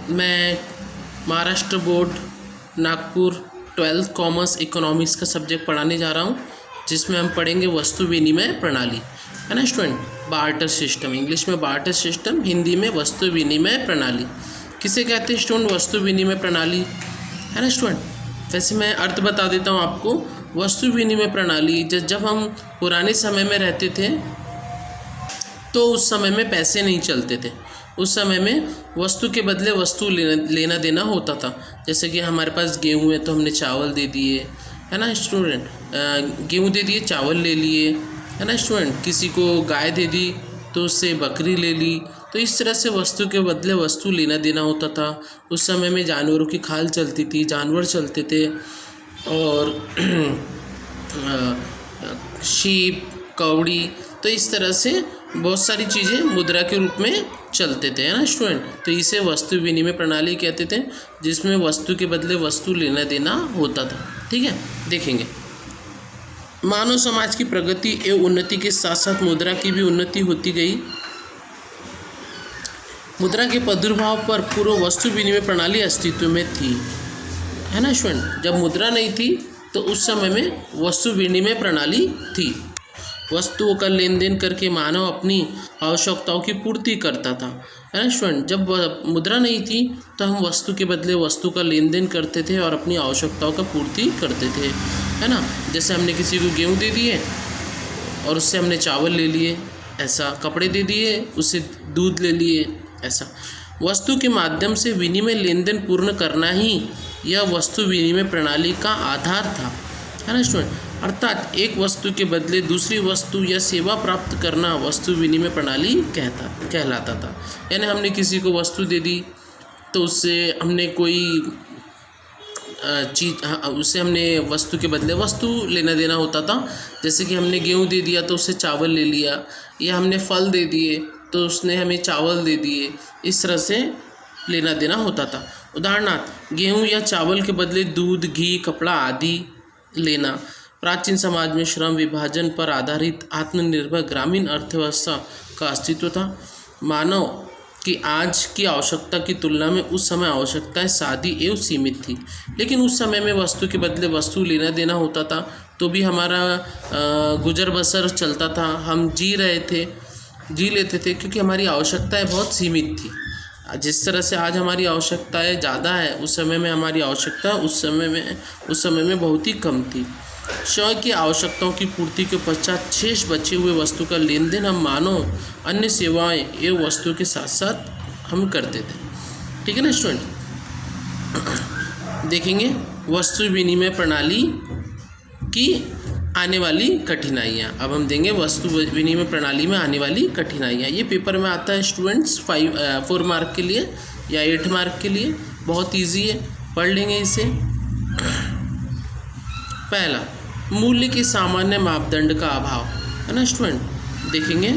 मैं Maharashtra board Nagpur 12th commerce economics का subject पढ़ाने जा रहा हूँ, जिसमें हम पढ़ेंगे वस्तु विनिमय प्रणाली, है ना स्टूडेंट। बार्टर सिस्टम, इंग्लिश में बार्टर सिस्टम, हिंदी में वस्तु विनिमय प्रणाली। किसे कहते हैं स्टूडेंट? वस्तु विनिमय प्रणाली, है ना स्टूडेंट। वैसे मैं अर्थ बता देता हूँ आपको। वस्तु विनिमय प्रणाली, जब हम पुराने समय में रहते थे तो उस समय में पैसे नहीं चलते थे। उस समय में वस्तु के बदले वस्तु लेना देना होता था। जैसे कि हमारे पास गेहूँ है तो हमने चावल दे दिए, है ना स्टूडेंट। गेहूँ दे दिए, चावल ले लिए, है ना स्टूडेंट। किसी को गाय दे दी तो उससे बकरी ले ली। तो इस तरह से वस्तु के बदले वस्तु लेना देना होता था। उस समय में जानवरों की खाल चलती थी, जानवर चलते थे, और शीप, कौड़ी, तो इस तरह से बहुत सारी चीज़ें मुद्रा के रूप में चलते थे, है ना स्टूडेंट। तो इसे वस्तु विनिमय प्रणाली कहते थे, जिसमें वस्तु के बदले वस्तु लेना देना होता था। ठीक है, देखेंगे। मानव समाज की प्रगति एवं उन्नति के साथ साथ मुद्रा की भी उन्नति होती गई। मुद्रा के प्रादुर्भाव पर पूर्व वस्तु विनिमय प्रणाली अस्तित्व में थी, है ना स्टूडेंट। जब मुद्रा नहीं थी तो उस समय में वस्तु विनिमय प्रणाली थी। वस्तुओं का लेन देन करके मानव अपनी आवश्यकताओं की पूर्ति करता था, है ना स्टूडेंट। जब मुद्रा नहीं थी तो हम वस्तु के बदले वस्तु का लेन देन करते थे और अपनी आवश्यकताओं का पूर्ति करते थे, है ना। जैसे हमने किसी को गेहूँ दे दिए और उससे हमने चावल ले लिए, ऐसा। कपड़े दे दिए, उससे दूध ले लिए, ऐसा। वस्तु के माध्यम से विनिमय लेन देन पूर्ण करना ही यह वस्तु विनिमय प्रणाली का आधार था, है ना स्टूडेंट। अर्थात एक वस्तु के बदले दूसरी वस्तु या सेवा प्राप्त करना वस्तु विनिमय प्रणाली कहलाता था। यानी हमने किसी को वस्तु दे दी तो उससे हमने कोई चीज़, उससे हमने वस्तु के बदले वस्तु लेना देना होता था। जैसे कि हमने गेहूँ दे दिया तो उससे चावल ले लिया, या हमने फल दे दिए तो उसने हमें चावल दे दिए। इस तरह से लेना देना होता था। उदाहरणार्थ, गेहूँ या चावल के बदले दूध, घी, कपड़ा आदि लेना। प्राचीन समाज में श्रम विभाजन पर आधारित आत्मनिर्भर ग्रामीण अर्थव्यवस्था का अस्तित्व था। मानव की आज की आवश्यकता की तुलना में उस समय आवश्यकताएं सादी एवं सीमित थी, लेकिन उस समय में वस्तु के बदले वस्तु लेना देना होता था तो भी हमारा गुजर बसर चलता था। हम जी लेते थे क्योंकि हमारी आवश्यकताएं बहुत सीमित थी। जिस तरह से आज हमारी आवश्यकताएं ज़्यादा है, उस समय में हमारी आवश्यकता उस समय में बहुत ही कम थी। स्वयं की आवश्यकताओं की पूर्ति के पश्चात शेष बचे हुए वस्तु का लेन देन हम मानव अन्य सेवाएं एवं वस्तुओं के साथ साथ हम करते थे। ठीक है ना स्टूडेंट। देखेंगे वस्तु विनिमय प्रणाली की आने वाली कठिनाइयाँ। अब हम देंगे वस्तु विनिमय प्रणाली में आने वाली कठिनाइयाँ। ये पेपर में आता है स्टूडेंट्स 4 मार्क के लिए या 8 मार्क के लिए। बहुत ईजी है, पढ़ लेंगे इसे। पहला, मूल्य के सामान्य मापदंड का अभाव, है ना स्टूडेंट। देखेंगे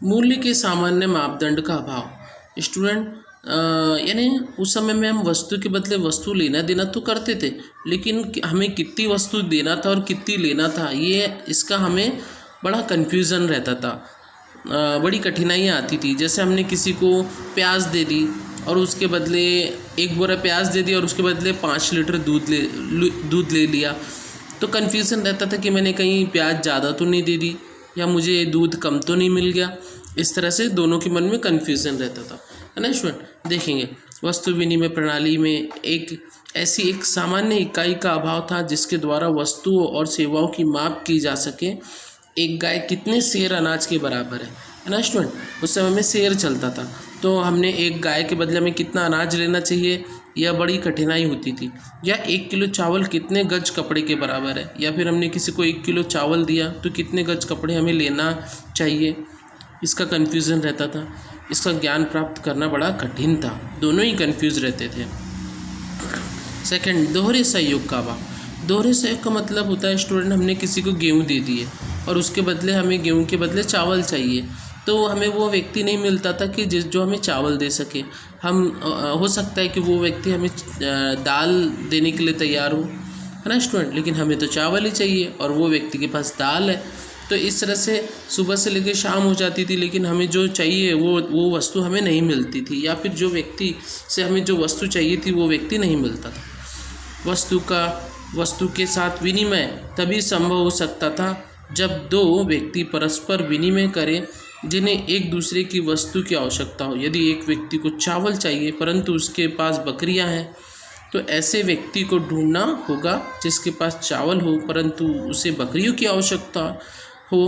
मूल्य के सामान्य मापदंड का अभाव। स्टूडेंट यानी उस समय में हम वस्तु के बदले वस्तु लेना देना तो करते थे, लेकिन हमें कितनी वस्तु देना था और कितनी लेना था, ये इसका हमें बड़ा कन्फ्यूज़न रहता था। बड़ी कठिनाइयाँ आती थी। जैसे हमने किसी को प्याज दे दी और उसके बदले 1 बोरा प्याज दे दिया और उसके बदले 5 लीटर दूध ले लिया, तो कन्फ्यूज़न रहता था कि मैंने कहीं प्याज ज़्यादा तो नहीं दे दी या मुझे दूध कम तो नहीं मिल गया। इस तरह से दोनों के मन में कन्फ्यूज़न रहता था, है ना स्टूडेंट। देखेंगे वस्तु विनिमय प्रणाली में एक सामान्य इकाई का अभाव था जिसके द्वारा वस्तुओं और सेवाओं की माप की जा सके। एक गाय कितने सेर अनाज के बराबर है ना स्टूडेंट। उस समय में सेर चलता था, तो हमने एक गाय के बदले में कितना अनाज लेना चाहिए, यह बड़ी कठिनाई होती थी। या 1 किलो चावल कितने गज कपड़े के बराबर है, या फिर हमने किसी को 1 किलो चावल दिया तो कितने गज कपड़े हमें लेना चाहिए, इसका कन्फ्यूज़न रहता था। इसका ज्ञान प्राप्त करना बड़ा कठिन था, दोनों ही कन्फ्यूज रहते थे। सेकंड, दोहरे सहयोग का अभाव। दोहरे सहयोग का मतलब होता है स्टूडेंट, हमने किसी को गेहूँ दे दिए और उसके बदले हमें गेहूँ के बदले चावल चाहिए, तो हमें वो व्यक्ति नहीं मिलता था कि जो हमें चावल दे सके। हम हो सकता है कि वो व्यक्ति हमें दाल देने के लिए तैयार हो, है ना स्टूडेंट, लेकिन हमें तो चावल ही चाहिए और वो व्यक्ति के पास दाल है। तो इस तरह से सुबह से लेकर शाम हो जाती थी, लेकिन हमें जो चाहिए वो वस्तु हमें नहीं मिलती थी, या फिर जो व्यक्ति से हमें जो वस्तु चाहिए थी वो व्यक्ति नहीं मिलता था। वस्तु के साथ विनिमय तभी संभव हो सकता था जब दो व्यक्ति परस्पर विनिमय करें जिन्हें एक दूसरे की वस्तु की आवश्यकता हो। यदि एक व्यक्ति को चावल चाहिए परंतु उसके पास बकरियां हैं, तो ऐसे व्यक्ति को ढूंढना होगा जिसके पास चावल हो परंतु उसे बकरियों की आवश्यकता हो,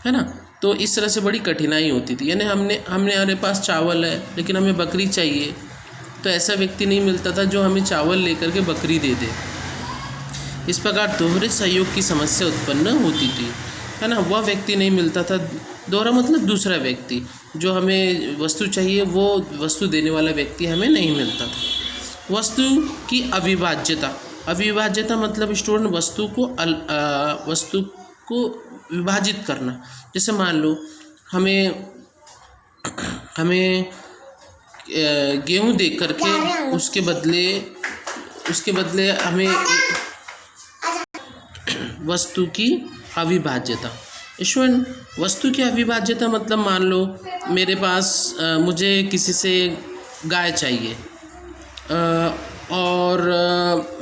है ना। तो इस तरह से बड़ी कठिनाई होती थी। यानी हमारे पास चावल है लेकिन हमें बकरी चाहिए, तो ऐसा व्यक्ति नहीं मिलता था जो हमें चावल लेकर के बकरी दे दे। इस प्रकार दोहरे सहयोग की समस्या उत्पन्न होती थी, है ना। वह व्यक्ति नहीं मिलता था, दोहरा मतलब दूसरा व्यक्ति, जो हमें वस्तु चाहिए वो वस्तु देने वाला व्यक्ति हमें नहीं मिलता था। वस्तु की अविभाज्यता मतलब स्टूडेंट वस्तु को विभाजित करना। जैसे मान लो हमें गेहूँ दे करके उसके बदले हमें वस्तु की अविभाज्यता। स्टूडेंट वस्तु की अविभाज्यता मतलब मान लो मेरे पास मुझे किसी से गाय चाहिए और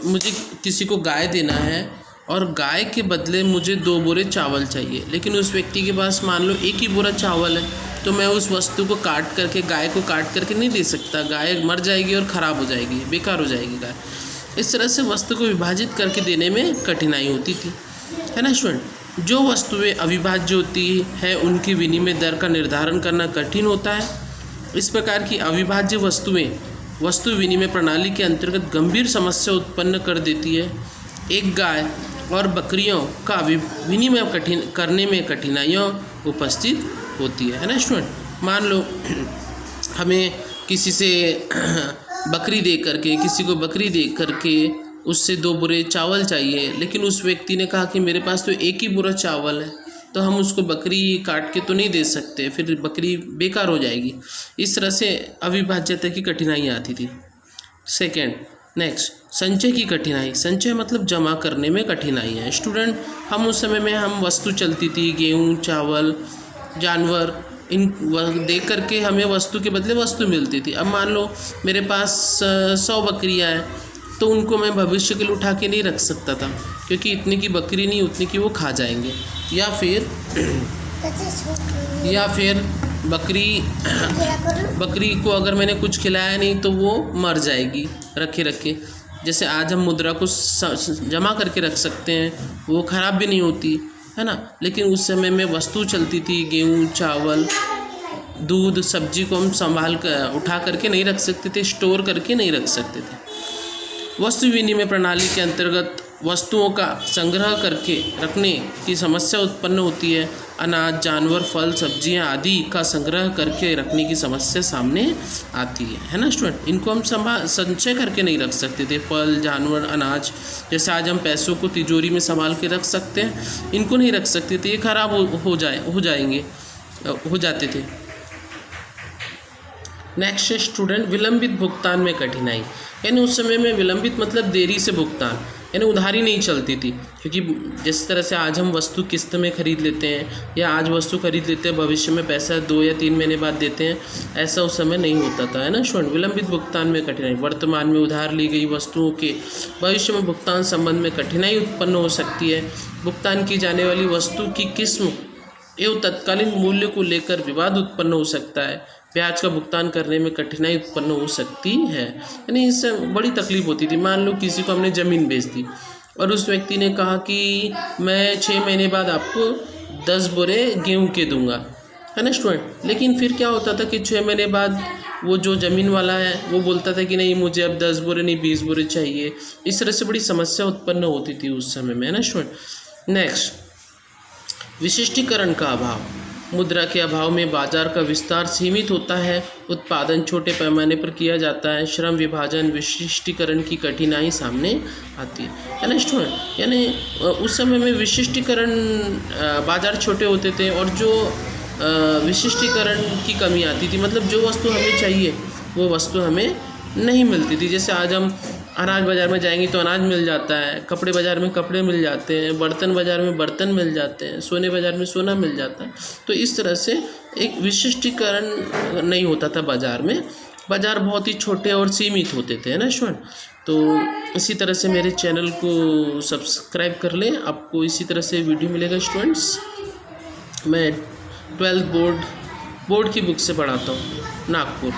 मुझे किसी को गाय देना है और गाय के बदले मुझे 2 बोरे चावल चाहिए, लेकिन उस व्यक्ति के पास मान लो 1 ही बोरा चावल है, तो मैं उस वस्तु को गाय को काट करके नहीं दे सकता। गाय मर जाएगी और ख़राब हो जाएगी, बेकार हो जाएगी गाय। इस तरह से वस्तु को विभाजित करके देने में कठिनाई होती थी, है ना स्टूडेंट। जो वस्तुएं अविभाज्य होती है उनकी विनिमय दर का निर्धारण करना कठिन होता है। इस प्रकार की अविभाज्य वस्तुएं वस्तु विनिमय प्रणाली के अंतर्गत गंभीर समस्या उत्पन्न कर देती है। एक गाय और बकरियों का विनिमय करने में कठिनाइयाँ उपस्थित होती है ना स्टूडेंट। मान लो हमें किसी से किसी को बकरी दे करके उससे 2 बोरे चावल चाहिए, लेकिन उस व्यक्ति ने कहा कि मेरे पास तो 1 ही बोरा चावल है, तो हम उसको बकरी काट के तो नहीं दे सकते, फिर बकरी बेकार हो जाएगी। इस तरह से अविभाज्यता की कठिनाई आती थी। नेक्स्ट संचय की कठिनाई। संचय मतलब जमा करने में कठिनाई है स्टूडेंट। हम उस समय में वस्तु चलती थी, गेहूँ, चावल, जानवर, इन दे करके हमें वस्तु के बदले वस्तु मिलती थी। अब मान लो मेरे पास 100 बकरियाँ हैं, तो उनको मैं भविष्य के लिए उठा के नहीं रख सकता था, क्योंकि इतने की बकरी नहीं, उतने की वो खा जाएंगे, या फिर बकरी को अगर मैंने कुछ खिलाया नहीं तो वो मर जाएगी रखे। जैसे आज हम मुद्रा को जमा करके रख सकते हैं, वो ख़राब भी नहीं होती, है ना। लेकिन उस समय में वस्तु चलती थी, गेहूँ, चावल, दूध, सब्जी को हम संभाल कर उठा करके नहीं रख सकते थे, स्टोर करके नहीं रख सकते थे। वस्तु विनिमय प्रणाली के अंतर्गत वस्तुओं का संग्रह करके रखने की समस्या उत्पन्न होती है। अनाज, जानवर, फल, सब्जियां आदि का संग्रह करके रखने की समस्या सामने आती है ना स्टूडेंट। इनको हम संचय करके नहीं रख सकते थे। फल, जानवर, अनाज, जैसे आज हम पैसों को तिजोरी में संभाल के रख सकते हैं, इनको नहीं रख सकते थे, ये खराब हो जाते थे। नेक्स्ट स्टूडेंट विलंबित भुगतान में कठिनाई। यानी उस समय में विलंबित मतलब देरी से भुगतान, यानी उधारी नहीं चलती थी, क्योंकि जिस तरह से आज हम वस्तु किस्त में खरीद लेते हैं या आज वस्तु खरीद लेते हैं, भविष्य में पैसा 2 या 3 महीने बाद देते हैं, ऐसा उस समय नहीं होता था, है ना स्टूडेंट। विलंबित भुगतान में कठिनाई। वर्तमान में उधार ली गई वस्तुओं के भविष्य में भुगतान संबंध में कठिनाई उत्पन्न हो सकती है। भुगतान की जाने वाली वस्तु की किस्म एवं तत्कालीन मूल्य को लेकर विवाद उत्पन्न हो सकता है। ब्याज का भुगतान करने में कठिनाई उत्पन्न हो सकती है, यानी इससे बड़ी तकलीफ होती थी। मान लो किसी को हमने ज़मीन बेच दी और उस व्यक्ति ने कहा कि मैं 6 महीने बाद आपको 10 बोरे गेहूँ के दूंगा, है ना स्टूडेंट। लेकिन फिर क्या होता था कि 6 महीने बाद वो जो ज़मीन वाला है वो बोलता था कि नहीं, मुझे अब 10 बोरे नहीं 20 बोरे चाहिए। इस तरह से बड़ी समस्या उत्पन्न होती थी उस समय में, है ना स्टूडेंट। नेक्स्ट विशिष्टीकरण का अभाव। मुद्रा के अभाव में बाजार का विस्तार सीमित होता है, उत्पादन छोटे पैमाने पर किया जाता है, श्रम विभाजन, विशिष्टीकरण की कठिनाई सामने आती है ना स्टूडेंट। यानी उस समय में विशिष्टीकरण, बाजार छोटे होते थे और जो विशिष्टीकरण की कमी आती थी, मतलब जो वस्तु हमें चाहिए वो वस्तु हमें नहीं मिलती थी। जैसे आज हम अनाज बाज़ार में जाएंगी तो अनाज मिल जाता है, कपड़े बाज़ार में कपड़े मिल जाते हैं, बर्तन बाज़ार में बर्तन मिल जाते हैं, सोने बाज़ार में सोना मिल जाता है। तो इस तरह से एक विशिष्टीकरण नहीं होता था बाज़ार में। बाज़ार बहुत ही छोटे और सीमित होते थे, है ना स्टूडेंट। तो इसी तरह से मेरे चैनल को सब्सक्राइब कर लें, आपको इसी तरह से वीडियो मिलेगा स्टूडेंट्स। मैं 12th बोर्ड की बुक से पढ़ाता हूँ, नागपुर।